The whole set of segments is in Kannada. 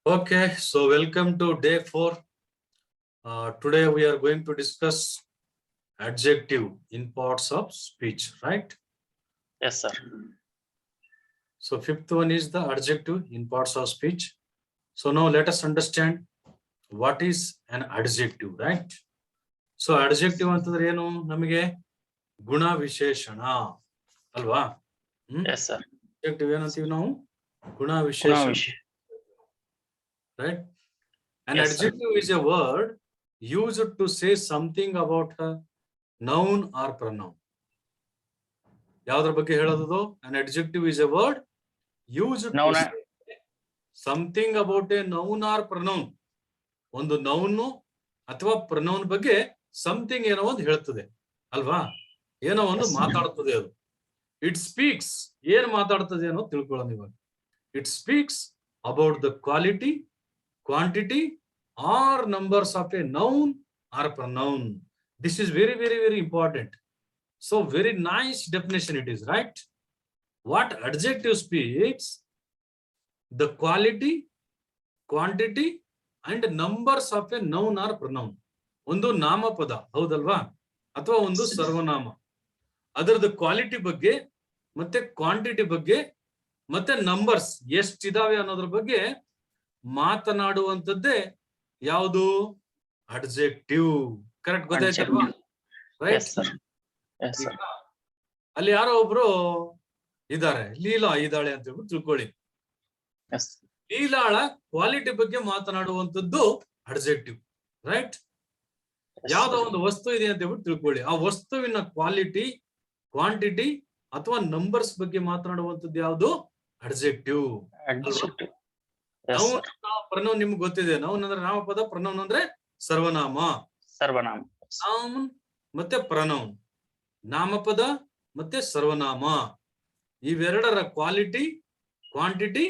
Okay, so welcome to day 4. Today we are going to discuss adjective in parts of speech, right? Yes, sir. So fifth one is the adjective in parts of speech. So now let us understand what is an adjective, right? So adjective ಅಂತಂದ್ರೆ ಏನು ನಮಗೆ ಗುಣ ವಿಶೇಷಣ ಅಲ್ವಾ? Yes, sir. Adjective ಏನಂತೀವಿ ನಾವು ಗುಣ ವಿಶೇಷಣ, right? An Yes, sir. adjective is a word used to say something about a noun or pronoun. ಯಾವ್ದ್ರ ಬಗ್ಗೆ ಹೇಳೋದು? An adjective is a word used to Noun. say something about a noun or pronoun. ಒಂದು ನೌನ್ ಅಥವಾ ಪ್ರನೌನ್ ಬಗ್ಗೆ ಸಮಥಿಂಗ್ ಏನೋ ಒಂದು ಹೇಳ್ತದೆ ಅಲ್ವಾ? ಏನೋ ಒಂದು Yes. ಮಾತಾಡ್ತದೆ ಅದು. ಇಟ್ ಸ್ಪೀಕ್ಸ್, ಏನ್ ಮಾತಾಡ್ತದೆ ಅನ್ನೋ ತಿಳ್ಕೊಳ್ಳೋಣ ಇವಾಗ. It speaks about the quality, quantity or numbers of a noun or pronoun. This is very, very, very important. So very nice definition it is, right? What adjective speaks the quality, quantity and numbers of a noun or pronoun. ಒಂದು ನಾಮಪದ ಹೌದಲ್ವಾ ಅಥವಾ ಒಂದು ಸರ್ವನಾಮ, ಅದರದ ಕ್ವಾಲಿಟಿ ಬಗ್ಗೆ ಮತ್ತೆ ಕ್ವಾಂಟಿಟಿ ಬಗ್ಗೆ ಮತ್ತೆ ನಂಬರ್ಸ್ ಎಷ್ಟಿದಾವೆ ಅನ್ನೋದ್ರ ಬಗ್ಗೆ ಮಾತನಾಡುವಂತದ್ದೇ ಯಾವುದು? ಅಡ್ಜೆಕ್ಟಿವ್. ಕರೆಕ್ಟ್ ಗೊತ್ತಾಯ್ತಲ್ವಾ? ರೈಟ್. ಅಲ್ಲಿ ಯಾರೋ ಒಬ್ರು ಇದಾರೆ, ಲೀಲಾ ಇದ್ದಾಳೆ ಅಂತ ಹೇಳ್ಬಿಟ್ಟು ತಿಳ್ಕೊಳ್ಳಿ. ಲೀಲಾಳ ಕ್ವಾಲಿಟಿ ಬಗ್ಗೆ ಮಾತನಾಡುವಂತದ್ದು ಅಡ್ಜೆಕ್ಟಿವ್, ರೈಟ್? ಯಾವ್ದೋ ಒಂದು ವಸ್ತು ಇದೆ ಅಂತ ಹೇಳ್ಬಿಟ್ಟು ತಿಳ್ಕೊಳ್ಳಿ, ಆ ವಸ್ತುವಿನ ಕ್ವಾಲಿಟಿ, ಕ್ವಾಂಟಿಟಿ ಅಥವಾ ನಂಬರ್ಸ್ ಬಗ್ಗೆ ಮಾತನಾಡುವಂತದ್ದು ಯಾವುದು? ಅಡ್ಜೆಕ್ಟಿವ್. ನೌನ್ ಪ್ರನೌನ್ ನಿಮ್ಗೆ ಗೊತ್ತಿದೆ. ನೌನ್ ಅಂದ್ರೆ ನಾಮಪದ, ಪ್ರನೌನ್ ಅಂದ್ರೆ ಸರ್ವನಾಮ. ನೌನ್ ಮತ್ತೆ ಪ್ರನೌನ್, ನಾಮಪದ ಮತ್ತೆ ಸರ್ವನಾಮ, ಇವೆರಡರ ಕ್ವಾಲಿಟಿ, ಕ್ವಾಂಟಿಟಿ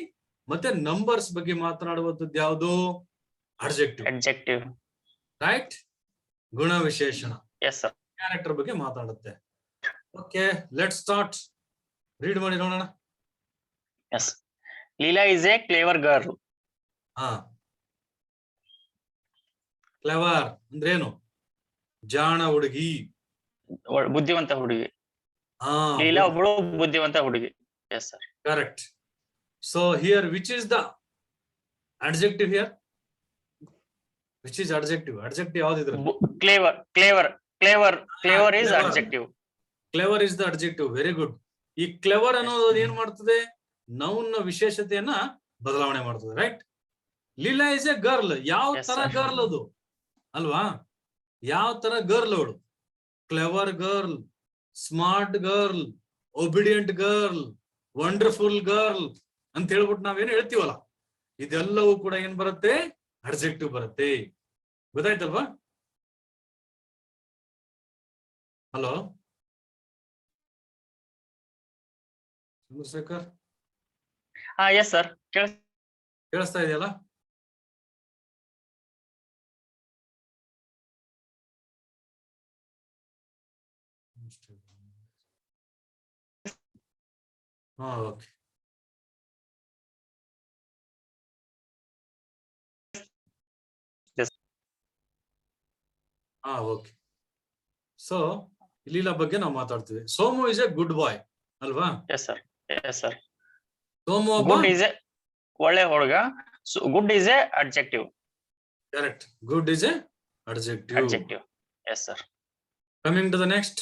ಮತ್ತೆ ನಂಬರ್ಸ್ ಬಗ್ಗೆ ಮಾತನಾಡುವಂತದ್ದು ಯಾವುದು? ಅಡ್ಜೆಕ್ಟಿವ್. ರೈಟ್? ಗುಣ ವಿಶೇಷಣ, ಕ್ಯಾರೆಕ್ಟರ್ ಬಗ್ಗೆ ಮಾತಾಡುತ್ತೆ. Okay, let start. ರೀಡ್ ಮಾಡಿ ನೋಡೋಣ. Leela is a clever girl. Clever ಅಂದ್ರೇನು? ಜಾಣ ಹುಡುಗಿ, ಬುದ್ಧಿವಂತ ಹುಡುಗಿ. ಲೀಲಾ ಒಬ್ಬಳು ಬುದ್ಧಿವಂತ ಹುಡುಗಿ. Yes sir, correct. So here which is the adjective here? Which is adjective? Adjective ಯಾವ್ದಿದ್ರೆ? Clever is adjective. Clever is the adjective. Very good. ಈ ಕ್ಲೇವರ್ ಅನ್ನೋದು ಏನ್ ಮಾಡ್ತದೆ? ನೌನ್ ನ ವಿಶೇಷತೆಯನ್ನ ಬದಲಾವಣೆ ಮಾಡ್ತದೆ, right? Leela is A girl. ಯಾವ ತರ ಗರ್ಲ್ ಅದು ಅಲ್ವಾ? ಯಾವ ತರ ಗರ್ಲ್ ಅವಳು? Clever girl, smart girl, obedient girl, wonderful girl ಅಂತ ಹೇಳ್ಬಿಟ್ಟು ನಾವೇನು ಹೇಳ್ತೀವಲ್ಲ, ಇದೆಲ್ಲವೂ ಕೂಡ ಏನ್ ಬರುತ್ತೆ? ಅಡ್ಜೆಕ್ಟಿವ್ ಬರುತ್ತೆ. ಗೊತ್ತಾಯ್ತಲ್ವಾ? ಹಲೋ ಚಂದ್ರಶೇಖರ್? ಎಸ್ ಸರ್, ಕೇಳಿಸ್ತಾ ಇದೆಯಲ್ಲ? ಓಕೆ. ಓಕೆ. ಸೊ ಲೀಲಾ ಬಗ್ಗೆ ನಾವು ಮಾತಾಡ್ತೀವಿ. ಸೋಮು ಇಸ್ ಎ ಗುಡ್ ಬಾಯ್ ಅಲ್ವಾ? Yes sir. Somu good is A ಒಳ್ಳೆ ಹುಡುಗ. Good is A adjective. Correct. Good is A adjective. Yes sir. Coming to the next.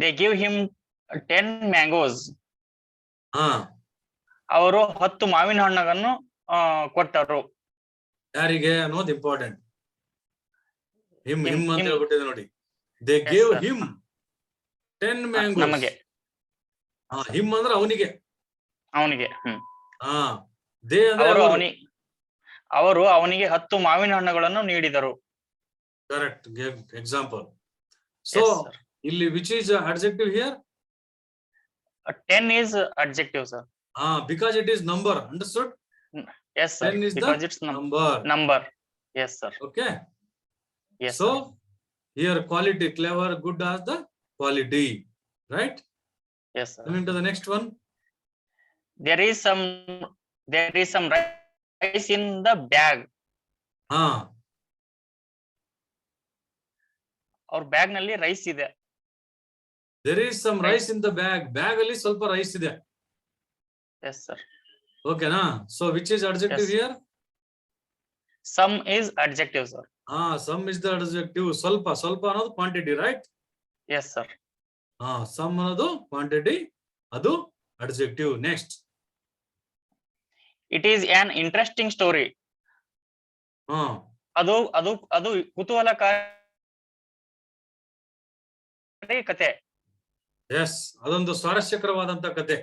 They give him 10 mangoes. ಅವರು 10 ಮಾವಿನ ಹಣ್ಣನ್ನು ಕೊಟ್ಟರು. ಯಾರಿಗೆ ಅನ್ನೋದು ಇಂಪಾರ್ಟೆಂಟ್. ಹಿಮ್ ಅಂತ ಹೇಳ್ಬಿಟ್ಟಿದೆ ನೋಡಿ. They gave him 10 mangoes. ನಮಗೆ. ಹಿಮ್ ಅಂದ್ರೆ ಅವನಿಗೆ. ಅವರು ಅವನಿಗೆ 10 ಮಾವಿನ ಹಣ್ಣುಗಳನ್ನು ನೀಡಿದರು. ಕರೆಕ್ಟ್. ಎಕ್ಸಾಂಪಲ್. ಸೊ ಇಲ್ಲಿ which is adjective here? 10 is adjective, sir. Because it is number. Understood? Yes, sir. 10 is because the it's number. Yes, sir. Okay. Yes. So sir. here quality, clever, good as the quality, right? Yes, sir. Coming to the next one. There is some rice in the bag. ಹಾ ಅವ್ರ ಬ್ಯಾಗ್ ನಲ್ಲಿ ರೈಸ್ ಇದೆ. there is some rice in the bag. Bag ಅಲ್ಲಿ ಸ್ವಲ್ಪ ರೈಸ್ ಇದೆ. Yes sir. ಓಕೆನಾ? So which is adjective Yes. here? Some is adjective sir. Some is the adjective. ಸ್ವಲ್ಪ ಅನ್ನೋದು quantity, right? Yes sir. Some ಅನ್ನೋದು ಕ್ವಾಂಟಿಟಿ, ಅದು adjective. Next, It is an interesting story. ಅದು ಅದು ಅದು ಕುತೂಹಲಕಾರಿ ಕತೆ. ಎಸ್, ಅದೊಂದು ಸ್ವಾರಸ್ಯಕರವಾದಂತ ಕತೆ.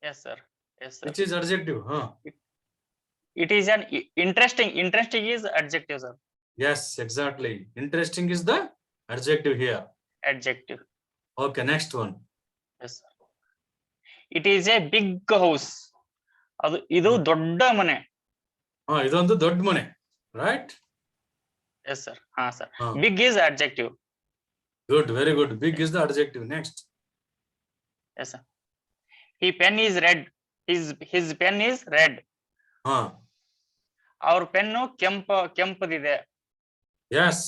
Yes sir. Yes sir. Which is adjective. It is an interesting is adjective sir. Yes, exactly. Interesting is the adjective here. Adjective. Okay, next one. Yes sir. It is a big house. ಅದು ಇದು ದೊಡ್ಡ ಮನೆ. ಇದೊಂದು ದೊಡ್ಡ ಮನೆ, right? Yes sir. Sir. Big is adjective. Good, very good. Big is the adjective. Next. Yes sir. His pen is red. His pen is red. ಅವ್ರ ಪೆನ್ನು ಕೆಂಪದಿದೆ. Yes,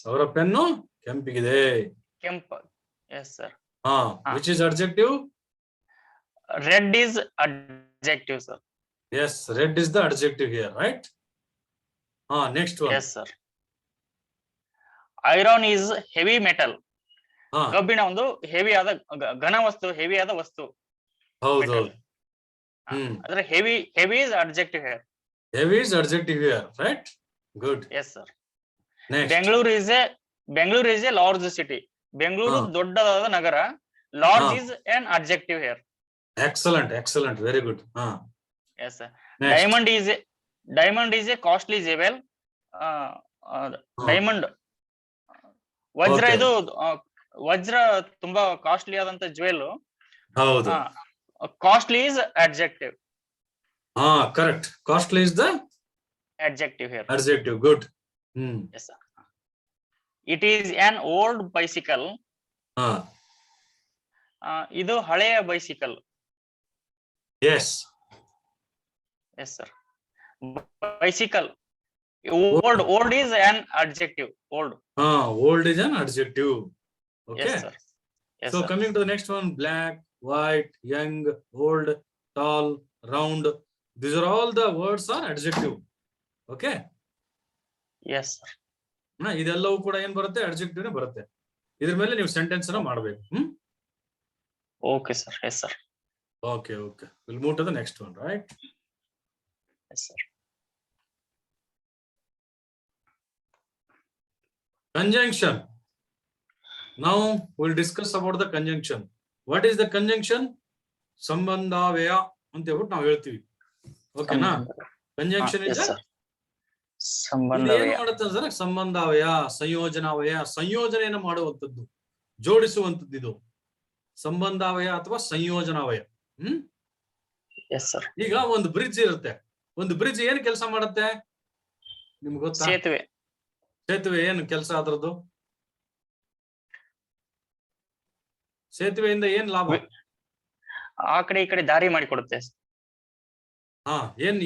ಅವರ ಪೆನ್ನು ಕೆಂಪಿಗಿದೆ. ಕೆಂಪು. Yes sir. Which is adjective? Red is adjective sir. Yes, red is the adjective here, right? Next one. Yes sir. Iron is heavy metal. ಕಬ್ಬಿಣ ಒಂದು ಹೆವಿ ಆದ ಘನ ವಸ್ತು, ಹೆವಿ ಆದ ವಸ್ತು. ಹೌದು. ಅದರ heavy is adjective here. Heavy is adjective here, right? Good. Yes sir. Next. Bangalore is a large city. Bengaluru ದೊಡ್ಡದಾದ ನಗರ. Large is an adjective here. Excellent. Very good. Yes sir. Next. Diamond is a costly jewel. Diamond ವಜ್ರ, ಇದು ವಜ್ರ ತುಂಬಾ ಕಾಸ್ಟ್ಲಿ ಆದಂತ ಜ್ಯುವೆಲ್. ಹೌದು. Costly is adjective. Correct. Costly is the adjective here. Adjective. Good. Yes sir. It is an old bicycle. ಇದು ಹಳೆಯ bicycle. Yes. Yes sir. Bicycle. Old is an adjective. Old. Old is an adjective. Okay. Yes sir. Yes, so sir. coming to the next one: black, white, young, old, tall, round. These are all the words are adjective. Okay. Yes sir. ಇದೆಲ್ಲವೂ ಕೂಡ ಏನ್ ಬರುತ್ತೆ? ಅಡ್ಜೆಕ್ಟಿವ್ ನೇ ಬರುತ್ತೆ. ಇದ್ರ ಮೇಲೆ ನೀವು ಸೆಂಟೆನ್ಸ್ ಅನ್ನ ಮಾಡಬೇಕು. Okay sir. Yes sir. Okay. We'll move to the next one, right? Yes sir. Conjunction. Now we'll discuss about the conjunction. What is the conjunction? ಸಂಬಂಧಾವ್ಯಯ ಅಂತ ಹೇಳ್ಬಿಟ್ಟು ನಾವು ಹೇಳ್ತೀವಿ. ಓಕೆನಾ? Conjunction is ಸಂಬಂಧಾವ್ಯಯ. ಏನು ಮಾಡುತ್ತೆ ಅಂದ್ರೆ ಸಂಬಂಧಾವ್ಯಯ, ಸಂಯೋಜನಾವ್ಯಯ, ಸಂಯೋಜನೆಯನ್ನು ಮಾಡುವಂತದ್ದು, ಜೋಡಿಸುವಂತದ್ದು. ಇದು ಸಂಬಂಧಾವ್ಯಯ ಅಥವಾ ಸಂಯೋಜನಾವ್ಯಯ. Yes sir. ಈಗ ಒಂದು ಬ್ರಿಡ್ಜ್ ಇರುತ್ತೆ. ಒಂದು ಬ್ರಿಡ್ಜ್ ಏನು ಕೆಲಸ ಮಾಡುತ್ತೆ ನಿಮ್ಗೆ ಗೊತ್ತಾ? ಸೇತುವೆ ಏನು ಕೆಲಸ ಅದರದ್ದು? ಸೇತುವೆಯಿಂದ ಏನ್ ಲಾಭ? ಆ ಕಡೆ ಈ ಕಡೆ ದಾರಿ ಮಾಡಿಕೊಡುತ್ತೆ.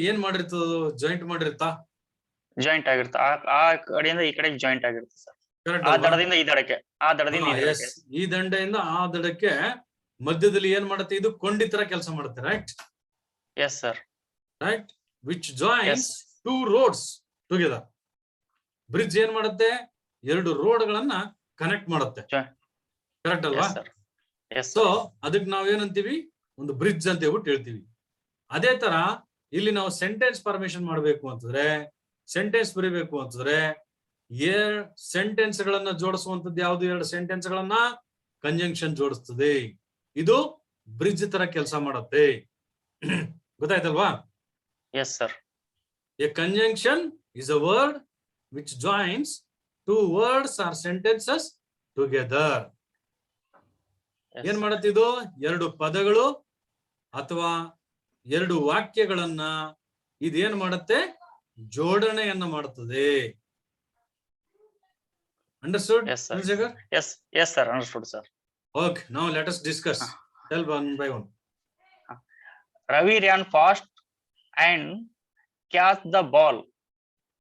ಏನ್ ಮಾಡಿರ್ತದ? ಜಾಯಿಂಟ್ ಮಾಡಿರುತ್ತಾ? ಜಾಯಿಂಟ್ ಆಗಿರುತ್ತೆ. ಆ ಕಡೆಯಿಂದ ಈ ಕಡೆ ಜಾಯಿಂಟ್ ಆಗಿರುತ್ತೆ ಸರ್. ಆ ದಡದಿಂದ ಈ ದಡಕ್ಕೆ, ಆ ದಡದಿಂದ ಈ ದಡಕ್ಕೆ, ಈ ದಂಡೆಯಿಂದ ಆ ದಡಕ್ಕೆ ಮಧ್ಯದಲ್ಲಿ ಏನ್ ಮಾಡುತ್ತೆ? ಇದು ಕೊಂಡಿ ತರ ಕೆಲಸ ಮಾಡುತ್ತೆ, right? Yes sir. Right, which joins two roads together. Bridge ಏನ್ ಮಾಡುತ್ತೆ? ಎರಡು ರೋಡ್ ಗಳನ್ನ ಕನೆಕ್ಟ್ ಮಾಡುತ್ತೆ, ಕರೆಕ್ಟ್ ಅಲ್ವಾ? ಸೊ ಅದಕ್ಕೆ ನಾವ್ ಏನಂತೀವಿ? ಒಂದು ಬ್ರಿಡ್ಜ್ ಅಂತ ಹೇಳ್ಬಿಟ್ಟು ಹೇಳ್ತೀವಿ. ಅದೇ ತರ ಇಲ್ಲಿ ನಾವು ಸೆಂಟೆನ್ಸ್ ಫಾರ್ಮೇಶನ್ ಮಾಡಬೇಕು ಅಂತಂದ್ರೆ, ಸೆಂಟೆನ್ಸ್ ಬರೀಬೇಕು ಅಂತಂದ್ರೆ, ಸೆಂಟೆನ್ಸ್ ಗಳನ್ನ ಜೋಡಿಸುವಂತದ್ದು ಯಾವ್ದು? ಎರಡು ಸೆಂಟೆನ್ಸ್ ಗಳನ್ನ ಕಂಜಂಕ್ಷನ್ ಜೋಡಿಸ್ತದೆ. ಇದು ಬ್ರಿಡ್ಜ್ ತರ ಕೆಲಸ ಮಾಡುತ್ತೆ. ಗೊತ್ತಾಯ್ತಲ್ವಾ? Yes sir. A conjunction is a word which joins two words or sentences together. ಏನ್ ಮಾಡುತ್ತಿದ್ದು? ಎರಡು ಪದಗಳು ಅಥವಾ ಎರಡು ವಾಕ್ಯಗಳನ್ನ ಇದೇನ್ ಮಾಡುತ್ತೆ? ಜೋಡಣೆಯನ್ನ ಮಾಡುತ್ತದೆ. Understood? Yes sir, understood sir. Okay, now let us discuss. Tell one by one. Ravi ran fast and catch the ball.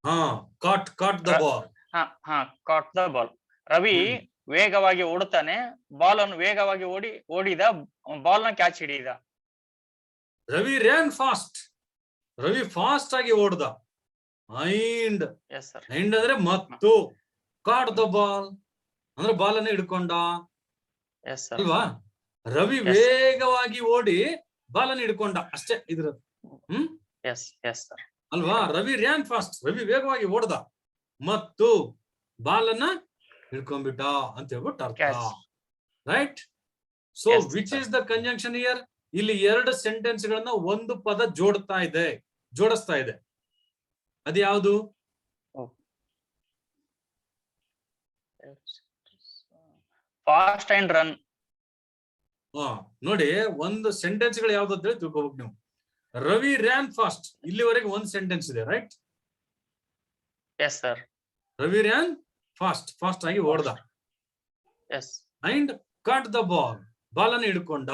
ಹಾ, caught the ball. Caught the ball. Ravi ವೇಗವಾಗಿ ಓಡುತ್ತಾನೆ, ಬಾಲ್ ಅನ್ನು ವೇಗವಾಗಿ ಓಡಿದ, ಬಾಲ್ ನ ಕ್ಯಾಚ್ ಹಿಡಿದ. Ravi ran fast. Ravi fast ಆಗಿ ಓಡ್ದ. ಐಂಡ್ ಅಂದ್ರೆ ಮತ್ತು ಕಾಟ್ ದ ಬಾಲ್ ಅಂದ್ರೆ ಬಾಲ್ ಅನ್ನು ಹಿಡ್ಕೊಂಡ ಅಲ್ವಾ. ರವಿ ವೇಗವಾಗಿ ಓಡಿ ಬಾಲ್ ಅನ್ನು ಹಿಡ್ಕೊಂಡ ಅಷ್ಟೇ ಇದ್ರ. ಅಲ್ವಾ. ರವಿ ರ್ಯಾನ್ ಫಾಸ್ಟ್, ರವಿ ವೇಗವಾಗಿ ಓಡ್ದ ಮತ್ತು ಬಾಲ್ ಅನ್ನ ಹಿಡ್ಕೊಂಡ್ಬಿಟ್ಟ ಅಂತ ಹೇಳ್ಬಿಟ್ಟು ಅರ್ಥ. Right. So which is the conjunction here? ಇಲ್ಲಿ ಎರಡು ಸೆಂಟೆನ್ಸ್ ಗಳನ್ನ ಒಂದು ಪದ ಜೋಡಿಸ್ತಾ ಇದೆ. ಅದು ಯಾವುದು? Fast and run. ನೋಡಿ, ಒಂದು ಸೆಂಟೆನ್ಸ್ ಗಳು ಯಾವ್ದು ಅಂತ ಹೇಳಿ ತಿಳ್ಕೊಬೇಕು ನೀವು. ರವಿ ರ್ಯಾನ್ ಫಾಸ್ಟ್, ಇಲ್ಲಿವರೆಗೆ ಒಂದು ಸೆಂಟೆನ್ಸ್ ಇದೆ. Right. Yes sir. Ravi ran fast ಆಗಿ ಓಡ್ದ. And caught the ball, ball ಅನ್ನು ಹಿಡ್ಕೊಂಡ.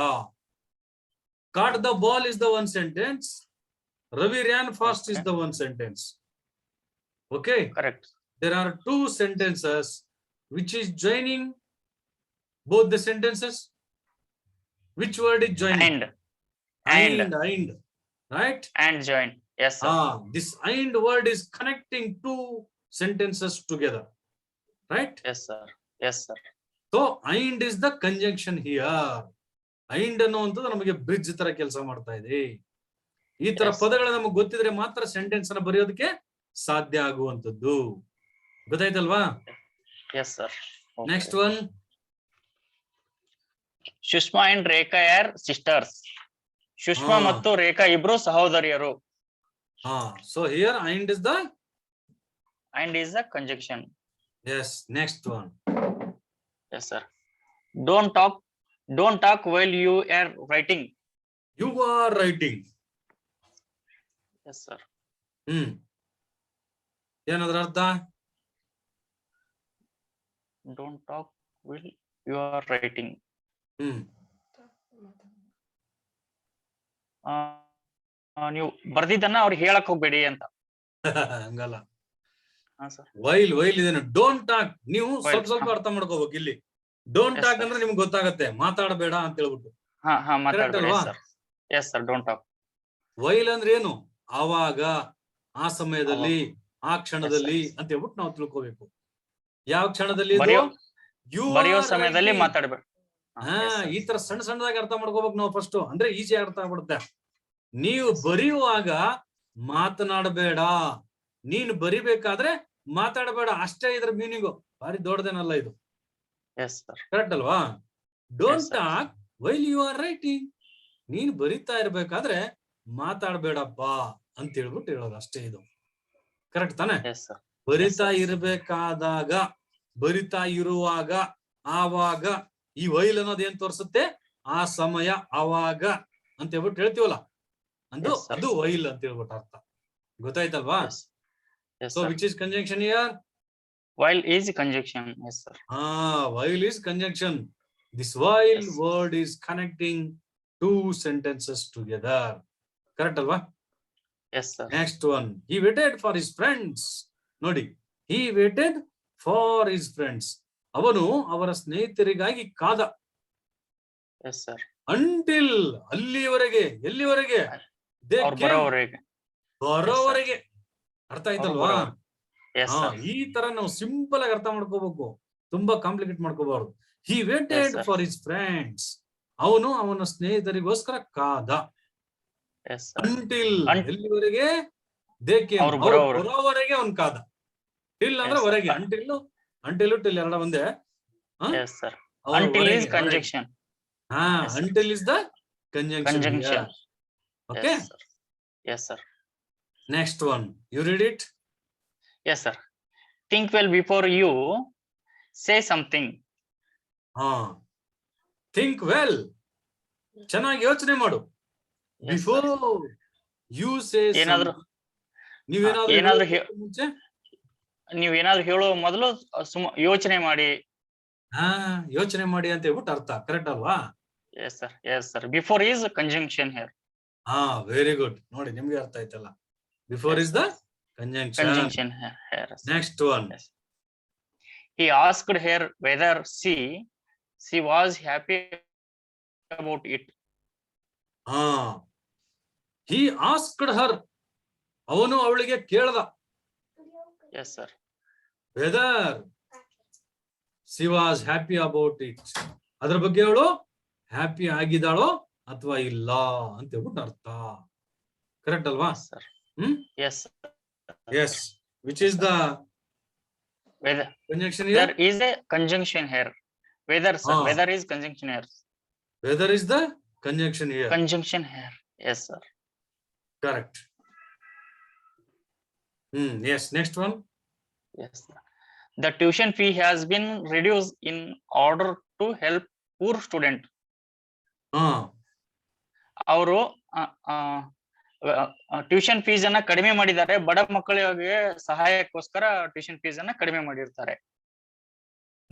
Caught the ball is the one sentence. Ravi ran fast is the one sentence. Okay. Correct. There are two sentences which is joining both the sentences. Which word is joining? And. Right? And join. Yes sir. This and word is connecting two sentences together. Right? Yes sir. So and is the conjunction here. And ಅನ್ನುವಂಥದ್ದು ನಮಗೆ ಬ್ರಿಡ್ಜ್ ತರ ಕೆಲಸ ಮಾಡ್ತಾ ಇದೆ. ಈ ತರ ಪದಗಳು ನಮಗೆ ಗೊತ್ತಿದ್ರೆ ಮಾತ್ರ ಸೆಂಟೆನ್ಸ್ ಅನ್ನ ಬರೆಯೋದಕ್ಕೆ ಸಾಧ್ಯ ಆಗುವಂತದ್ದು. ಗೊತ್ತಾಯ್ತಲ್ವಾ? Yes sir. Next one. Sushma and Rekha are sisters. Sushma ಮತ್ತು ರೇಖಾ ಇಬ್ರು ಸಹೋದರಿಯರು. So here and is the conjunction. Yes. Next one. Yes sir. Don't talk while you are writing. You are writing. Yes sir. ಏನದ್ರ ಅರ್ಥ? Don't talk while you are writing. ನೀವು ಬರ್ದಿದ್ದನ್ನ ಅವ್ರಿಗೆ ಹೇಳಕ್ ಹೋಗ್ಬೇಡಿ ಅಂತ. ಹಂಗಲ್ಲ. ವೈಲ್ ಇದೇನು? Don't talk. ನೀವು ಸ್ವಲ್ಪ ಅರ್ಥ ಮಾಡ್ಕೋಬೇಕು. ಇಲ್ಲಿ ಡೋಂಟ್ ಟಾಕ್ ಅಂದ್ರೆ ನಿಮ್ಗೆ ಗೊತ್ತಾಗತ್ತೆ, ಮಾತಾಡಬೇಡ ಅಂತ ಹೇಳ್ಬಿಟ್ಟು. Yes sir. Don't talk. While ಅಂದ್ರೆ ಏನು? ಆವಾಗ, ಆ ಸಮಯದಲ್ಲಿ, ಆ ಕ್ಷಣದಲ್ಲಿ ಅಂತ ಹೇಳ್ಬಿಟ್ಟು ನಾವು ತಿಳ್ಕೋಬೇಕು. ಯಾವ ಕ್ಷಣದಲ್ಲಿ? ಬರೆಯೋ ಸಮಯದಲ್ಲಿ ಮಾತಾಡಬೇಡ. ಈ ತರ ಸಣ್ಣದಾಗಿ ಅರ್ಥ ಮಾಡ್ಕೋಬೇಕು ನಾವು ಫಸ್ಟ್. ಅಂದ್ರೆ ಈಸಿ ಅರ್ಥ ಆಗ್ಬಿಡುತ್ತೆ. ನೀವು ಬರೆಯುವಾಗ ಮಾತನಾಡಬೇಡ, ನೀನು ಬರಿಬೇಕಾದ್ರೆ ಮಾತಾಡಬೇಡ, ಅಷ್ಟೇ ಇದ್ರ ಮೀನಿಂಗು. ಭಾರಿ ದೊಡ್ಡದೇನಲ್ಲ ಇದು. ಕರೆಕ್ಟ್ ಅಲ್ವಾ? Don't talk while you are writing. ನೀನ್ ಬರಿತಾ ಇರ್ಬೇಕಾದ್ರೆ ಮಾತಾಡ್ಬೇಡಪ್ಪ ಅಂತ ಹೇಳ್ಬಿಟ್ಟು ಹೇಳೋದು ಅಷ್ಟೇ. ಇದು ಕರೆಕ್ಟ್ ತಾನೆ? ಬರಿತಾ ಇರ್ಬೇಕಾದಾಗ, ಬರಿತಾ ಇರುವಾಗ, ಆವಾಗ, ಈ ವೈಲ್ ಅನ್ನೋದು ಏನ್ ತೋರಿಸುತ್ತೆ? ಆ ಸಮಯ, ಆವಾಗ ಅಂತ ಹೇಳ್ಬಿಟ್ಟು ಹೇಳ್ತೀವಲ್ಲ, ಅದು ವೈಲ್ ಅಂತ ಹೇಳ್ಬಿಟ್ಟು ಅರ್ಥ. ಗೊತ್ತಾಯ್ತಲ್ವಾ? So which is conjunction here? While is conjunction. Yes sir. While is conjunction. This while word is connecting two sentences together. Correct alva? Yes sir. Next one. He waited for his friends. Nodi. He waited for his friends. ಅವನು ಅವರ ಸ್ನೇಹಿತರಿಗಾಗಿ ಕಾದ. Yes sir. Until ಅಲ್ಲಿವರೆಗೆ, ಎಲ್ಲಿವರೆಗೆ? ಬರೋವರೆಗೆ. ಅರ್ಥ ಆಯ್ತಲ್ವಾ? ಈ ತರ ನಾವು ಸಿಂಪಲ್ ಆಗಿ ಅರ್ಥ ಮಾಡ್ಕೋಬೇಕು, ತುಂಬಾ ಕಾಂಪ್ಲಿಕೇಟ್ ಮಾಡ್ಕೋಬಾರ್ದು. He waited for his friends. ಅವನು ಅವನ ಸ್ನೇಹಿತರಿಗೋಸ್ಕರ ಕಾದ. ಅಂಟಿಲ್ ಎಲ್ಲಿವರೆಗೆ? ಬರೋವರೆಗೆ ಅವನ್ ಕಾದ. ಟಿಲ್ ಅಂದ್ರೆ ಹೊರಗೆ. ಅಂಟಿಲ್ ಟಿಲ್ ಎರಡ ಒಂದೇ. Until is conjunction. Until is the conjunction. Okay. Yes sir. Next one. You read it? Yes sir. Think well before you say something. Think well. ಚೆನ್ನಾಗಿ ಯೋಚನೆ ಮಾಡು. Before you say something. ನೀವೇನಾದ್ರೂ ಹೇಳೋ ಮೊದಲು ಯೋಚನೆ ಮಾಡಿ. ಯೋಚನೆ ಮಾಡಿ ಅಂತ ಹೇಳ್ಬಿಟ್ಟು ಅರ್ಥ. ಕರೆಕ್ಟ್ ಅಲ್ವಾ? Yes sir. Yes sir. Before is conjunction here. ಹಾ ವೆರಿ ಗುಡ್. ನೋಡಿ ನಿಮ್ಗೆ ಅರ್ಥ ಆಯ್ತಲ್ಲ. Before is the conjunction. conjunction here. Next one. Yes. He asked her whether she was happy about it. ಹಾ he asked her. ಅವನು ಅವಳಿಗೆ ಕೇಳ್ದ. Yes sir. whether she was happy about it. ಅದ್ರ ಬಗ್ಗೆ ಅವಳು ಹ್ಯಾಪಿ ಆಗಿದ್ದಾಳೋ ಅಥವಾ ಇಲ್ಲ ಅಂತ ಹೇಳ್ಬಿಟ್ಟು ಅರ್ಥ. ಕರೆಕ್ಟ್ ಅಲ್ವಾ? Yes sir. Hmm Yes. Yes. Which is the Whether conjunction there here? is a conjunction here. Whether sir. Ah. Whether is conjunction here. Whether is the conjunction here. Conjunction here. Yes sir. Correct. Yes. Next one. Yes sir. The tuition fee has been reduced in order to help poor student. ಹಾ ಅವರು ಟ್ಯೂಷನ್ ಫೀಸ್ ಅನ್ನ ಕಡಿಮೆ ಮಾಡಿದ್ದಾರೆ. ಬಡ ಮಕ್ಕಳಿಗೆ ಸಹಾಯಕ್ಕೋಸ್ಕರ ಟ್ಯೂಷನ್ ಫೀಸ್ ಅನ್ನ ಕಡಿಮೆ ಮಾಡಿರ್ತಾರೆ.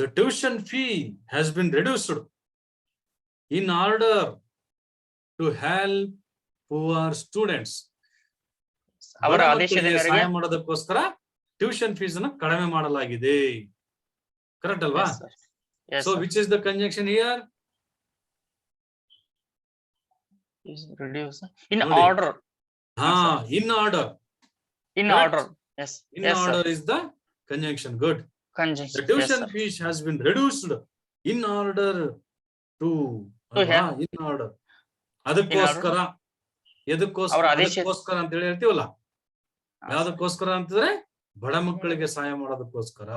the tuition fee has been reduced in order to help poor students. ಅವರ ಬಡ ಆದೇಶದ ಮಕ್ಕಳಿಗೆ ಮೇರೆಗೆ ಸಹಾಯ ಮಾಡೋದಕ್ಕೋಸ್ಕರ ಟ್ಯೂಷನ್ ಫೀಸ್ ಅನ್ನ ಕಡಿಮೆ ಮಾಡಲಾಗಿದೆ. ಕರೆಕ್ಟ್ ಅಲ್ವಾ? Yes, sir. Yes, so sir. Which is the conjunction here? Is reduce in ನೋಡಿ. order. ಹಾ in order. In Correct. order. Yes. In Yes, order sir. is the conjunction. Good. The Conjunction. Yes, tuition sir. fees has been reduced in order to help. in order. ಅದಕ್ಕೋಸ್ಕರ ಅವ್ರ ಆದೇಶ- ಅದಕ್ಕೋಸ್ಕರ ಅಂತ ಹೇಳಿ ಹೇಳ್ತೀವಲ್ಲ. ಯಾವ್ದಕ್ಕೋಸ್ಕರ ಅಂತಂದ್ರೆ ಬಡ ಮಕ್ಕಳಿಗೆ ಸಹಾಯ ಮಾಡೋದಕ್ಕೋಸ್ಕರ.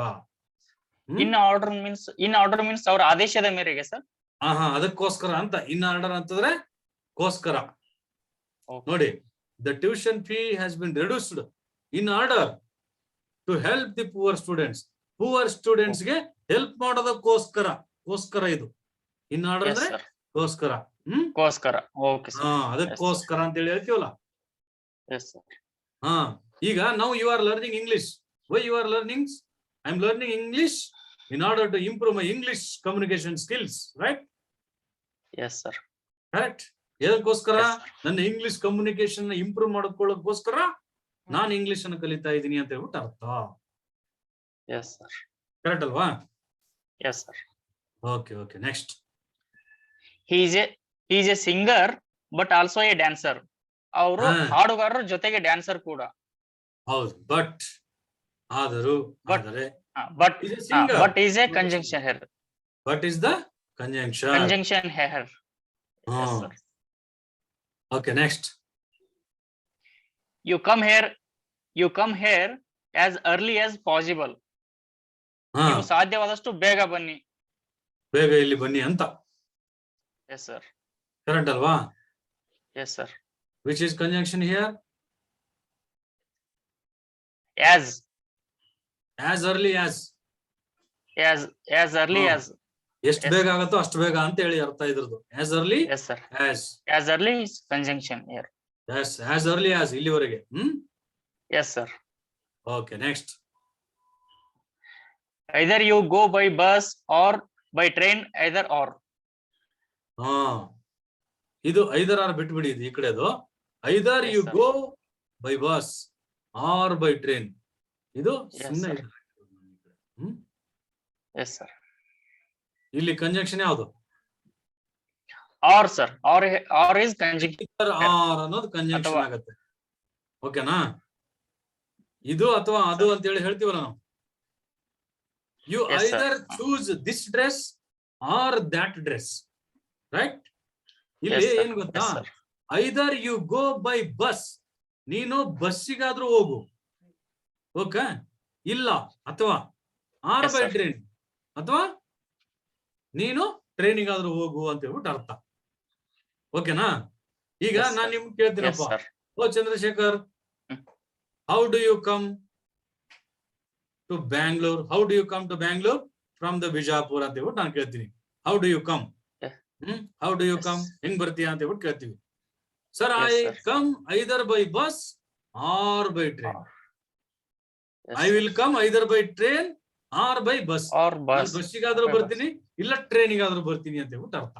In order means ಅವರ ಆದೇಶದ ಮೇರೆಗೆ ಸರ್. ಹಾ ಅದಕ್ಕೋಸ್ಕರ ಅಂತ. ಇನ್ ಆರ್ಡರ್ ಅಂತಂದ್ರೆ ಕೋಸ್ಕರ. Okay. ನೋಡಿ, the tuition fee has been reduced in order to help the poor students. Poor students ಗೆ ಹೆಲ್ಪ್ ಮಾಡೋದಕ್ಕೋಸ್ಕರ. ಇದು ಇನ್ ಆರ್ಡರ್ Yes, ಅಂದ್ರೆ sir. ಕೋಸ್ಕರ. ಕೋಸ್ಕರ. Okay, sir. ಹಾ ಅದಕ್ಕೋಸ್ಕರ ಅಂತ ಹೇಳಿ ಹೇಳ್ತೀವಲ್ಲ. Yes, sir. ಹಾ ಈಗ ನಾವು you are learning English. Why you are learning? I am learning English in order to improve my English communication skills. Right? Yes, sir. Correct. ಎದಕ್ಕೋಸ್ಕರ? Yes, sir. ನನ್ನ ಇಂಗ್ಲಿಷ್ ಕಮ್ಯುನಿಕೇಶನ್ ಇಂಪ್ರೂವ್ ಮಾಡ್ಕೊಳ್ಳೋದಕ್ಕೋಸ್ಕರ ನಾನು ಇಂಗ್ಲಿಷ್ ಅನ್ನು ಕಲಿತಾ ಇದ್ದೀನಿ ಅಂತ ಹೇಳ್ಬಿಟ್ಟು ಅರ್ಥ. Yes, sir. ಕರೆಕ್ಟ್ ಅಲ್ವಾ? Yes, sir. Okay next. He is a singer but also a dancer. ಅವರು ಹಾ. ಹಾಡುಗಾರರು ಜೊತೆಗೆ ಡ್ಯಾನ್ಸರ್ ಕೂಡ. ಹೌದು. ಬಟ್ ಆದರೂ But- ಆದರೆ But is a singer. but is a conjunction here. But is the conjunction. Conjunction here. Yes, sir. Okay next. You come here as early as possible. ಹಾ ನೀವು ಸಾಧ್ಯವಾದಷ್ಟು ಬೇಗ ಬನ್ನಿ. ಬೇಗ ಇಲ್ಲಿ ಬನ್ನಿ ಅಂತ. Yes, sir. ಕರೆಕ್ಟ್ ಅಲ್ವಾ? Yes, sir. Which is conjunction here? As early as. early ಹಾ. as. ಎಷ್ಟು Yes. ಬೇಗ ಆಗತ್ತೋ ಅಷ್ಟು ಬೇಗ ಅಂತ ಹೇಳಿ ಅರ್ಥ ಇದ್ರದ್ದು. as early Yes, sir. as. As early is conjunction here. yes as early as ಇಲ್ಲಿವರೆಗೆ. Yes, sir. Okay next. Either you go by bus or by train, either or. ಹಾ ಇದು ಐದರ್ ಆರ್ ಬಿಟ್ಬಿಡಿ. ಇದು ಈ ಕಡೆದು. Either Yes, you sir. Go by bus or by train. ಇದು Yes, ಸುಮ್ಮನೆ sir. Hmm Yes, sir. ಇಲ್ಲಿ ಕಂಜಂಕ್ಷನ್ ಯಾವುದು? Or, sir. Or is conjunction. Or ಅನ್ನೋದು ಕಂಜಂಕ್ಷನ್ ಅಥವಾ- ಆಗತ್ತೆ. ಓಕೆನಾ? ಇದು ಅಥವಾ ಅದು ಅಂತ ಹೇಳಿ ಹೇಳ್ತೀವಲ್ಲ ನಾವು. You Yes, sir. Either choose this dress or that dress. Right? ಇಲ್ಲಿ Yes, sir. ಏನ್ ಗೊತ್ತಾ? Yes, sir. Either you go by bus. ನೀನು ಬಸ್ಸಿಗಾದ್ರೂ ಹೋಗು. ಓಕೆ? ಇಲ್ಲ ಅಥವಾ or Yes, by sir. Train ಅಥವಾ ನೀನು ಟ್ರೈನಿಗಾದ್ರೂ ಹೋಗು ಅಂತ ಹೇಳ್ಬಿಟ್ಟು ಅರ್ಥ. ಓಕೆನಾ? ಈಗ Yes, ನಾನ್ sir. ನಿಮ್ಗೆ Yes, ಕೇಳ್ತೀನಪ್ಪ. sir. ಓ Chandrashekhar, hmm. How do you come to Bangalore? How do you come to Bangalore from the Bijapur ಅಂತ ಹೇಳ್ಬಿಟ್ಟು ನಾನು ಕೇಳ್ತೀನಿ. How do you come? Yeah. How do you Yes. Come? ಹೆಂಗ್ ಬರ್ತೀಯಾ ಅಂತ ಹೇಳ್ಬಿಟ್ಟು ಕೇಳ್ತೀವಿ. Sir, Yes, I sir. Come either by bus or by train. Yes, I will come either by train or by bus. or bus. ಬಸ್ಸಿಗಾದ್ರೂ By bus. ಬರ್ತೀನಿ, ಇಲ್ಲ ಟ್ರೈನಿಗಾದ್ರೂ ಬರ್ತೀನಿ ಅಂತ ಹೇಳ್ಬಿಟ್ಟು ಅರ್ಥ.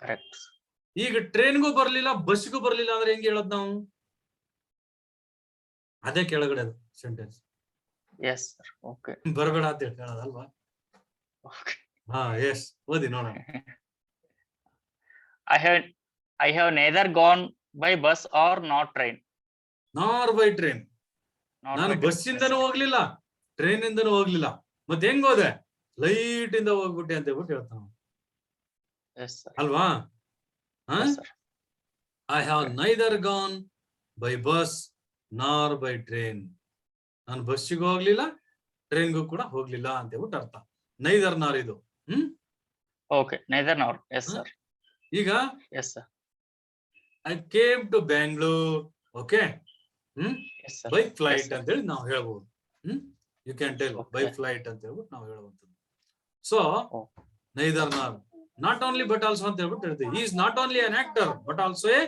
Correct. ಈಗ ಟ್ರೈನ್ಗೂ ಬರ್ಲಿಲ್ಲ ಬಸ್ಗೂ ಬರ್ಲಿಲ್ಲ ಅಂದ್ರೆ ಹೆಂಗ್ ಹೇಳೋದ್ ನಾವು? ಅದೇ ಕೆಳಗಡೆ ಅದು ಸೆಂಟೆನ್ಸ್. Yes sir. ಓಕೆ. ಬರಬೇಡ ಅಂತ ಹೇಳೋದಲ್ವಾ? ಹಾ ಎಸ್, ಓದಿ ನೋಡೋಣ. I have neither gone by bus or not train. ನಾರ್ ಬೈ ಟ್ರೈನ್. Not ನಾನು by train. ಬಸ್ ಇಂದನೂ ಹೋಗ್ಲಿಲ್ಲ, ಟ್ರೈನ್ ಇಂದನೂ ಹೋಗ್ಲಿಲ್ಲ, ಮತ್ತೆ ಹೆಂಗ್ ಹೋದೆ? ಲೈಟ್ ಇಂದ ಹೋಗ್ಬಿಟ್ಟೆ ಅಂತ ಹೇಳ್ಬಿಟ್ಟು ಹೇಳ್ತಾನ, Yes sir. ಅಲ್ವಾ? Yes sir. I have neither gone by bus ನಾರ್ ಬೈ ಟ್ರೈನ್. ನಾನು ಬಸ್ಸಿಗೂ ಹೋಗ್ಲಿಲ್ಲ, ಟ್ರೈನ್ಗೂ ಕೂಡ ಹೋಗ್ಲಿಲ್ಲ ಅಂತ ಹೇಳ್ಬಿಟ್ಟು ಅರ್ಥ. ನೈದರ್ ನಾರ್ ಇದು. Okay, neither nor. Yes sir. ಈಗ Yes sir. I came to Bangalore. Okay, Yes sir. By flight Yes, sir. ಅಂತ ಹೇಳಿ ನಾವು ಹೇಳ್ಬೋದು. You can tell Okay. By flight ಅಂತ ಹೇಳ್ಬಿಟ್ಟು ನಾವು ಹೇಳುವಂಥದ್ದು. So Oh. Neither nor, not only but also ಅಂತ ಹೇಳ್ಬಿಟ್ಟು ಹೇಳ್ತೀವಿ. Is not only an actor but also a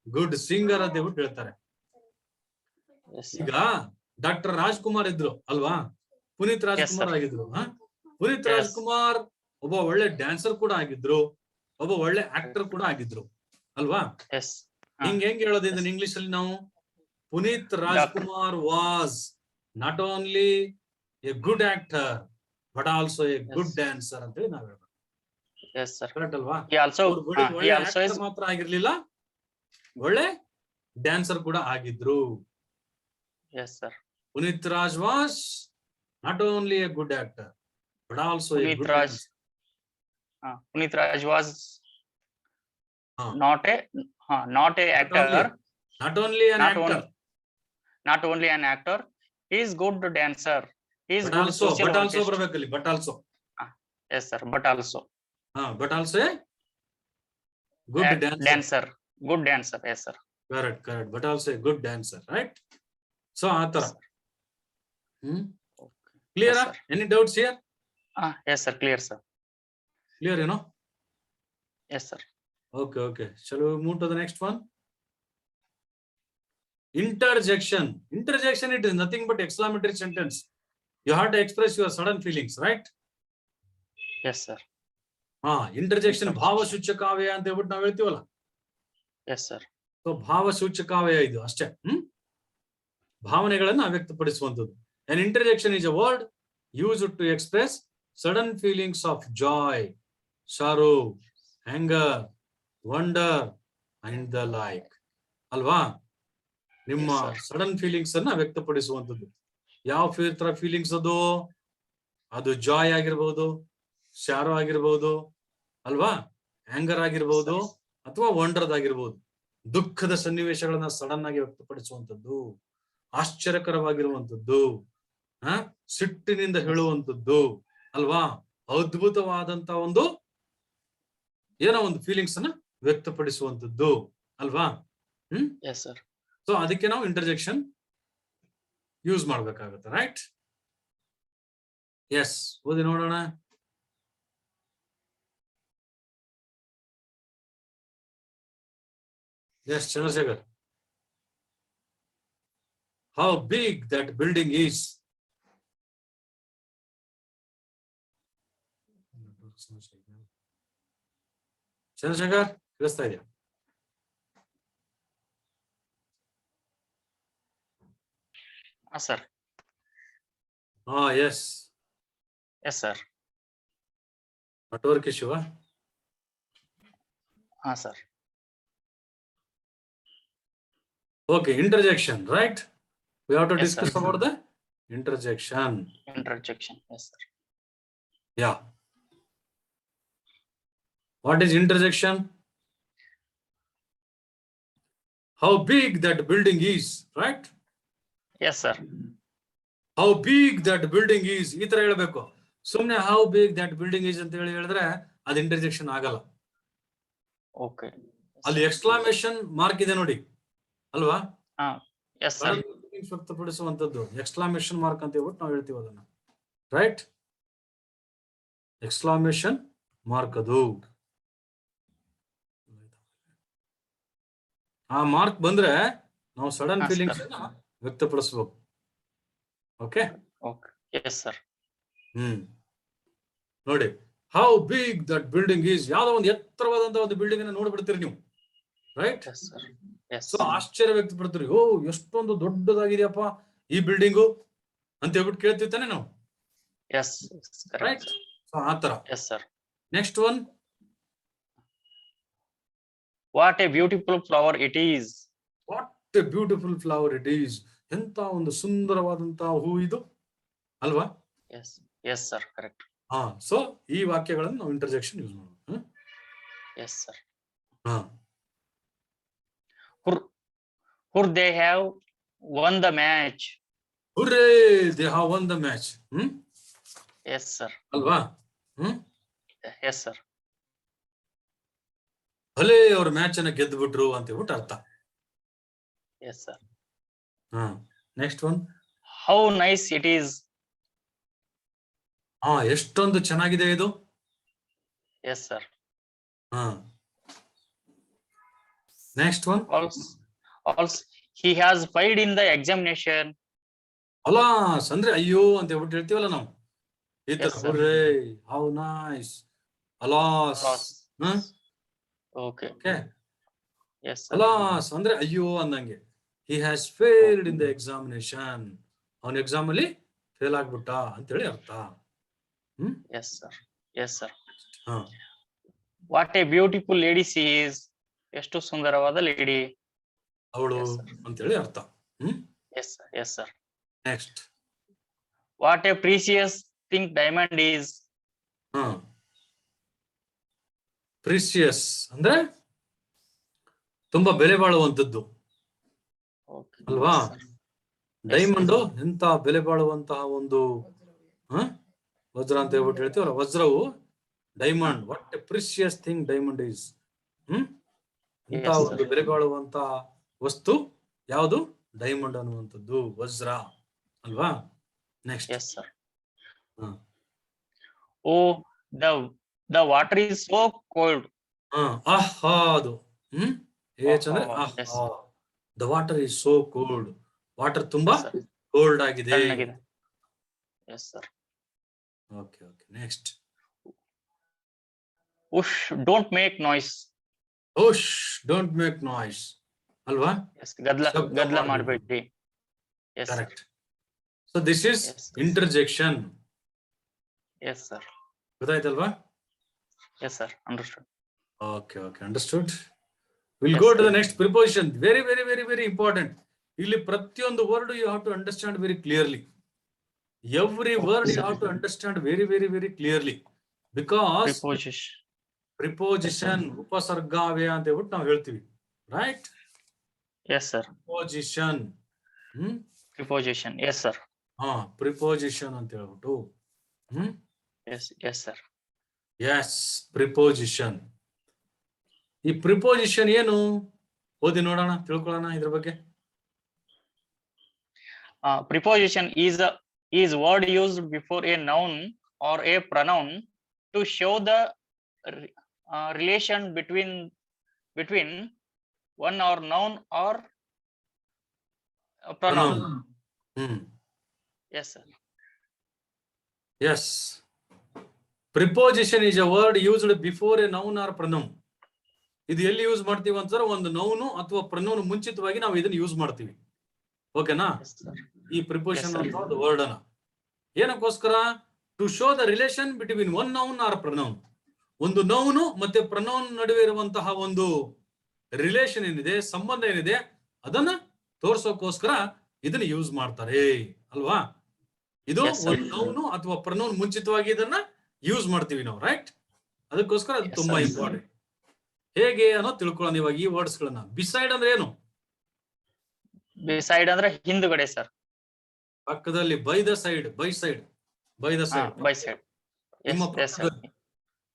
good singer ಅಂತ ಹೇಳ್ಬಿಟ್ಟು ಹೇಳ್ತಾರೆ. Yes sir. ಈಗ ಡಾಕ್ಟರ್ ರಾಜ್ಕುಮಾರ್ ಇದ್ರು ಅಲ್ವಾ? ಪುನೀತ್ ರಾಜ್ಕುಮಾರ್ sir. ಆಗಿದ್ರು. ಪುನೀತ್ Yes. ರಾಜ್ಕುಮಾರ್ ಒಬ್ಬ ಒಳ್ಳೆ ಡ್ಯಾನ್ಸರ್ ಕೂಡ ಆಗಿದ್ರು, ಒಬ್ಬ ಒಳ್ಳೆ ಆಕ್ಟರ್ ಕೂಡ ಆಗಿದ್ರು ಅಲ್ವಾ? Yes. ಹೆಂಗ್ ಹೇಳೋದು ಇದನ್ನ ಇಂಗ್ಲಿಷ್ ಅಲ್ಲಿ ನಾವು? Puneeth Rajkumar was not only A good actor but also a good dancer ಅಂತ ಹೇಳಿ ನಾವ್ ಹೇಳ್ಬೇಕು. Yes sir. ಕರೆಕ್ಟ್ ಅಲ್ವಾ? He also ಒಳ್ಳೆ actor ಮಾತ್ರ ಆಗಿರ್ಲಿಲ್ಲ, ಒಳ್ಳೆ ಡ್ಯಾನ್ಸರ್ ಕೂಡ ಆಗಿದ್ರು. Yes sir. Puneeth Raj was not only A good actor but also a good Raj. Punit Raj was not a actor. Not only an actor. Not only an actor. He is good dancer. He is good social but also artist. ಬರಬೇಕಲ್ಲಿ, but also. Yes sir. But also. But also a good dancer. Good dancer. Yes sir. Correct. But also a good dancer, right? So ಆತರ. Clear? Yes, sir. Any doubts here? Yes sir. Clear sir. Clear, you know? Yes sir. Okay. Shall we move to the next one? Interjection. Interjection, it is nothing but exclamatory sentence. You have to express your sudden feelings, right? Yes sir. Interjection ಭಾವಸೂಚಕಾವ್ಯಯ ಅಂತ ಹೇಳ್ಬಿಟ್ಟು ನಾವ್ ಹೇಳ್ತೀವಲ್ಲ. Yes sir. ಸೊ ಭಾವಸೂಚಕಾವ್ಯಯ ಇದು ಅಷ್ಟೇ. ಭಾವನೆಗಳನ್ನ ವ್ಯಕ್ತಪಡಿಸುವಂಥದ್ದು. An interjection is a word used to express sudden feelings of joy, sorrow, anger, wonder and the like. ಅಲ್ವಾ? ನಿಮ್ಮ ಸಡನ್ ಫೀಲಿಂಗ್ಸ್ ಅನ್ನ ವ್ಯಕ್ತಪಡಿಸುವಂಥದ್ದು. ಯಾವ ತರ ಫೀಲಿಂಗ್ಸ್ ಅದು? ಅದು ಜಾಯ್ ಆಗಿರ್ಬೋದು, ಶಾರೋ ಆಗಿರ್ಬೋದು ಅಲ್ವಾ, ಆಂಗರ್ ಆಗಿರ್ಬೋದು, ಅಥವಾ ವಂಡರ್ ಆಗಿರ್ಬೋದು. ದುಃಖದ ಸನ್ನಿವೇಶಗಳನ್ನ ಸಡನ್ ಆಗಿ ವ್ಯಕ್ತಪಡಿಸುವಂಥದ್ದು, ಆಶ್ಚರ್ಯಕರವಾಗಿರುವಂಥದ್ದು, ಸಿಟ್ಟಿನಿಂದ ಹೇಳುವಂಥದ್ದು ಅಲ್ವಾ, ಅದ್ಭುತವಾದಂತ ಒಂದು ಏನೋ ಒಂದು ಫೀಲಿಂಗ್ಸ್ ಅನ್ನ ವ್ಯಕ್ತಪಡಿಸುವಂಥದ್ದು ಅಲ್ವಾ. Yes sir. ಸೊ ಅದಕ್ಕೆ ನಾವು ಇಂಟರ್ಜೆಕ್ಷನ್ ಯೂಸ್ ಮಾಡ್ಬೇಕಾಗತ್ತೆ, ರೈಟ್? ಎಸ್, ಓದಿ ನೋಡೋಣ. Yes, Chandrashekhar. How big that building is? ಚಂದ್ರಶೇಖರ್, ಕೇಳಿಸ್ತಾ ಇದೆಯಾ? Sir. Yes. Yes sir. Network issue? Sir. Okay, interjection, right? We have to Yes, discuss sir. about the interjection. Interjection. Yes sir. Yeah. What is interjection? How big that building is, right? Yes sir. How big that building is, ಈ ತರ ಹೇಳ್ಬೇಕು. ಸುಮ್ನೆ how big that building is ಅಂತ ಹೇಳಿದ್ರೆ ಅದು ಇಂಟರ್ಜೆಕ್ಷನ್ ಆಗಲ್ಲ. Okay. ಅಲ್ಲಿ ಎಕ್ಸ್ಕ್ಲಾಮೇಶನ್ ಮಾರ್ಕ್ ಇದೆ ನೋಡಿ ಅಲ್ವಾ? Yes sir. ವ್ಯಕ್ತಪಡಿಸುವಂತದ್ದು ಎಕ್ಸ್ಕ್ಲಾಮೇಶನ್ ಮಾರ್ಕ್ ಅಂತ ಹೇಳ್ಬಿಟ್ಟು ನಾವು ಹೇಳ್ತೀವಿ ಅದನ್ನ, ರೈಟ್? ಎಕ್ಸ್ಕ್ಲಾಮೇಶನ್ ಮಾರ್ಕ್ ಅದು. ಆ ಮಾರ್ಕ್ ಬಂದ್ರೆ ನಾವು ಸಡನ್ ಫೀಲಿಂಗ್ಸ್ ವ್ಯಕ್ತಪಡಿಸಬೇಕು. ಓಕೆ? Yes sir. ನೋಡಿ, how big that building is. ಯಾವ್ದೋ ಒಂದು ಎತ್ತರವಾದಂತ ಒಂದು ಬಿಲ್ಡಿಂಗ್ ಅನ್ನ ನೋಡ್ಬಿಡ್ತೀರಿ ನೀವು right. Yes, sir. Yes. So ಆಶ್ಚರ್ಯ ವ್ಯಕ್ತಪಡ್ತೀರಿ, ಓ ಎಷ್ಟೊಂದು ದೊಡ್ಡದಾಗಿದೆಯಪ್ಪ ಈ ಬಿಲ್ಡಿಂಗು ಅಂತ ಹೇಳ್ಬಿಟ್ಟು ಕೇಳ್ತೀವಿ ತಾನೆ ನಾವು. Yes. Correct. ರೈಟ್. ಸೊ ಆತರ. Yes, sir. Next one, What a beautiful flower it is. What A beautiful flower it is. ಎಂತ ಒಂದು ಸುಂದರವಾದಂತಹ ಹೂ ಇದು ಅಲ್ವಾ. Yes. Yes, sir. Correct. ಹಾ, ಸೊ ಈ ವಾಕ್ಯಗಳನ್ನು ನಾವು ಇಂಟರ್ಜೆಕ್ಷನ್ ಯೂಸ್ ಮಾಡೋದು. Yes, sir. ಹಾ, Who they have won the match. Hurray they have won the match. Yes, sir. ಅಲ್ವಾ. Yes, sir. ಭಲೇ ಅವ್ರ ಮ್ಯಾಚ್ ಅನ್ನ ಗೆದ್ದು ಬಿಟ್ರು ಅಂತ ಹೇಳ್ಬಿಟ್ಟು ಅರ್ಥ. Yes, sir. ಹಾ, next one, How nice it is. ಹಾ ಎಷ್ಟೊಂದು ಚೆನ್ನಾಗಿದೆ ಇದು. Yes, sir. ಹಾ, next one, Also, he has failed in the examination. Alas ಅಂದ್ರೆ ಅಯ್ಯೋ ಅಂತ ಹೇಳ್ಬಿಟ್ಟು ಹೇಳ್ತೀವಲ್ಲ ನಾವು ಈ ತರ. Yes, sir. Hurray how nice, alas. Loss. Okay. Okay, Yes, sir. Alas ಅಂದ್ರೆ ಅಯ್ಯೋ ಅಂದಂಗೆ. He has failed in the examination, ಅವನ ಎಕ್ಸಾಮ್ ಅಲ್ಲಿ ಫೇಲ್ ಆಗ್ಬಿಟ್ಟ ಅಂತೇಳಿ ಅರ್ಥ. Yes, sir. Yes, sir. ಹಾ, What a beautiful lady she is. ಎಷ್ಟು ಸುಂದರವಾದ ಲೇಡಿ. ಅವಳು Yes, sir. ಅಂತೇಳಿ ಅರ್ಥ. Yes, sir. Yes, sir. Next, What a precious thing diamond is. ಹಾ, ಪ್ರಿಸಿಯಸ್ ಅಂದ್ರೆ ತುಂಬಾ ಬೆಲೆ ಬಾಳುವಂತದ್ದು Okay. ಅಲ್ವಾ. Yes, sir. ಡೈಮಂಡ್ ಎಂತ ಬೆಲೆ ಬಾಳುವಂತಹ ಒಂದು ವಜ್ರ ಅಂತ ಹೇಳ್ಬಿಟ್ಟು ಹೇಳ್ತೀವಲ್ಲ, ವಜ್ರವು diamond. What a precious thing diamond is. ಇಂತ Yes, ಒಂದು sir. ಬೆಲೆ ಬಾಳುವಂತ ವಸ್ತು ಯಾವುದು? ಡೈಮಂಡ್ ಅನ್ನುವಂಥದ್ದು, ವಜ್ರ ಅಲ್ವಾ. Next, Yes, sir. Oh, the water is so cold. ಆಹಾ ಅದು ಏಚ್ ಅಂದ್ರೆ Yes. ಆಹಾ. The water is so cold. Water ತುಂಬಾ Yes, sir. ಕೋಲ್ಡ್ ಆಗಿದೆ. ತಣ್ಣಗಿದೆ. Yes, sir. Okay okay, next, Whoosh, don't make noise. Whoosh don't make noise ಅಲ್ವಾ. Yes, ಗದ್ಲ ಶಬ್ದ ಗದ್ಲ ಮಾಡ್ಬೇಡಿ. ಮಾಡ್ಬೇಡಿ. Yes, sir. Correct. So this is Yes, sir. Interjection. Yes, sir. ಗೊತ್ತಾಯ್ತಲ್ವಾ. Yes, sir. Understood. Okay okay, understood. Will Yes, go to the sir. Next preposition. Very very very very important. ಇಲ್ಲಿ ಪ್ರತಿಯೊಂದು word you have to understand very clearly. Every word you have to understand very very very clearly. Because Preposition. Preposition ಉಪಸರ್ಗಾವ್ಯಯ ಅಂತ ಹೇಳ್ಬಿಟ್ಟು ನಾವು ಹೇಳ್ತೀವಿ. Right. Yes, sir. Preposition. Preposition. Yes, sir. Preposition ಅಂತ ಹೇಳ್ಬಿಟ್ಟು. Yes, yes, sir. Yes, preposition. ಈ ಪ್ರಿಪೋಸಿಷನ್ ಏನು ಓದಿ ನೋಡೋಣ, ತಿಳ್ಕೊಳ್ಳೋಣ ಇದ್ರ ಬಗ್ಗೆ. Preposition is word used before a noun or a pronoun to show the relation between one or noun or a pronoun. Yes, sir. Yes. Preposition is a word used before a noun or pronoun. ಇದು ಎಲ್ಲಿ ಯೂಸ್ ಮಾಡ್ತೀವಿ ಅಂತಂದ್ರೆ ಒಂದು ನೌನು ಅಥವಾ ಪ್ರನೌನ್ ಮುಂಚಿತವಾಗಿ ನಾವು ಇದನ್ನ ಯೂಸ್ ಮಾಡ್ತೀವಿ. ಓಕೆನಾ. Yes, sir. ಈ ಪ್ರಿಪೋಸಿಷನ್ Yes, sir. ಅಂತ ಒಂದು ವರ್ಡ್ ಅನ್ನ ಏನಕ್ಕೋಸ್ಕರ? To show the relation between one noun or pronoun. ಒಂದು ನೌನು ಮತ್ತೆ ಪ್ರನೌನ್ ನಡುವೆ ಇರುವಂತಹ ಒಂದು ರಿಲೇಷನ್ ಏನಿದೆ, ಸಂಬಂಧ ಏನಿದೆ, ಅದನ್ನ ತೋರ್ಸೋಕೋಸ್ಕರ ಇದನ್ನ ಯೂಸ್ ಮಾಡ್ತಾರೆ ಅಲ್ವಾ. ಇದು Yes, sir. ಒಂದು ನೌನು ಅಥವಾ ಪ್ರನೌನ್ ಮುಂಚಿತವಾಗಿ ಇದನ್ನ ಯೂಸ್ ಮಾಡ್ತೀವಿ ನಾವು. ರೈಟ್. ಅದಕ್ಕೋಸ್ಕರ ಅದು Yes, ತುಂಬಾ sir. ಇಂಪಾರ್ಟೆಂಟ್. ಹೇಗೆ ಅನ್ನೋ ತಿಳ್ಕೊಳ್ಳೋಣ ಇವಾಗ ಈ ವರ್ಡ್ಸ್ ಗಳನ್ನ. ಬಿಸೈಡ್ ಅಂದ್ರೆ ಏನು? Beside ಅಂದ್ರೆ ಹಿಂದುಗಡೆ, ಸರ್. ಪಕ್ಕದಲ್ಲಿ. By the side, by side, by the side. By side. Yes, ನಿಮ್ಮ yes, sir. ಪಕ್ಕದಲ್ಲಿ.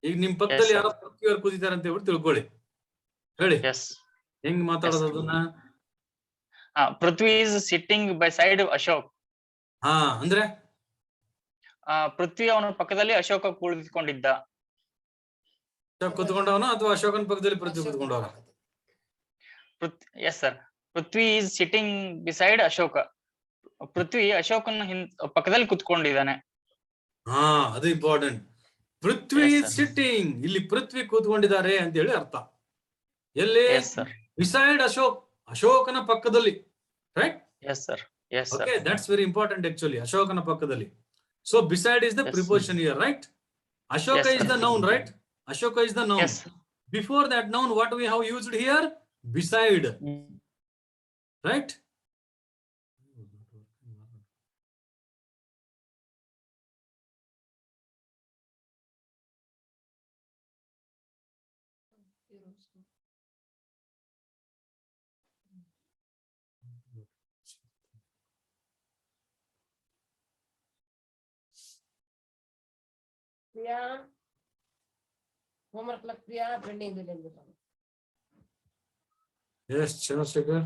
ಈಗ ನಿಮ್ ಪಕ್ಕದಲ್ಲಿ Yes, ಯಾರೋ ಪೃಥ್ವಿಯವರು ಕೂತಿದ್ದಾರೆ ಅಂತ ಹೇಳ್ಬಿಟ್ಟು ತಿಳ್ಕೊಳ್ಳಿ. ಹೇಳಿ Yes. ಹೆಂಗ್ ಮಾತಾಡೋದು Yes, sir. ಅದನ್ನ? Prithvi is sitting beside Ashok. ಅಂದ್ರೆ ಪೃಥ್ವಿ ಅವನ ಪಕ್ಕದಲ್ಲಿ ಅಶೋಕ ಕುಳಿತುಕೊಂಡಿದ್ದ. ಕುತ್ಕೊಂಡವನ ಅಥವಾ ಅಶೋಕನ ಪಕ್ಕದಲ್ಲಿ ಪೃಥ್ವಿ ಕುತ್ಕೊಂಡವನ? Yes, sir. Prithvi is sitting beside Ashoka. ಪೃಥ್ವಿ ಅಶೋಕನ ಪಕ್ಕದಲ್ಲಿ ಕುತ್ಕೊಂಡಿದ್ದಾನೆ. ಅದು important. Prithvi Yes, is sir. Sitting. ಇಲ್ಲಿ ಪೃಥ್ವಿ ಕೂತ್ಕೊಂಡಿದ್ದಾರೆ ಅಂತ ಹೇಳಿ ಅರ್ಥ. ಎಲ್ಲಿ? Yes, sir. Beside Ashok, Ashokana pakkadalli, right? Yes, sir. Yes, sir. Okay, that's very important actually. Ashokana pakkadalli. So beside is the Yes. preposition here, right? Ashoka Yes, is sir. the noun, right? Ashoka is the noun. Yes. Before that noun, what we have used here? Beside, right? Priya homework लग प्रिया पेंडिंग दे लेंगे Yes, Chandrasekhar.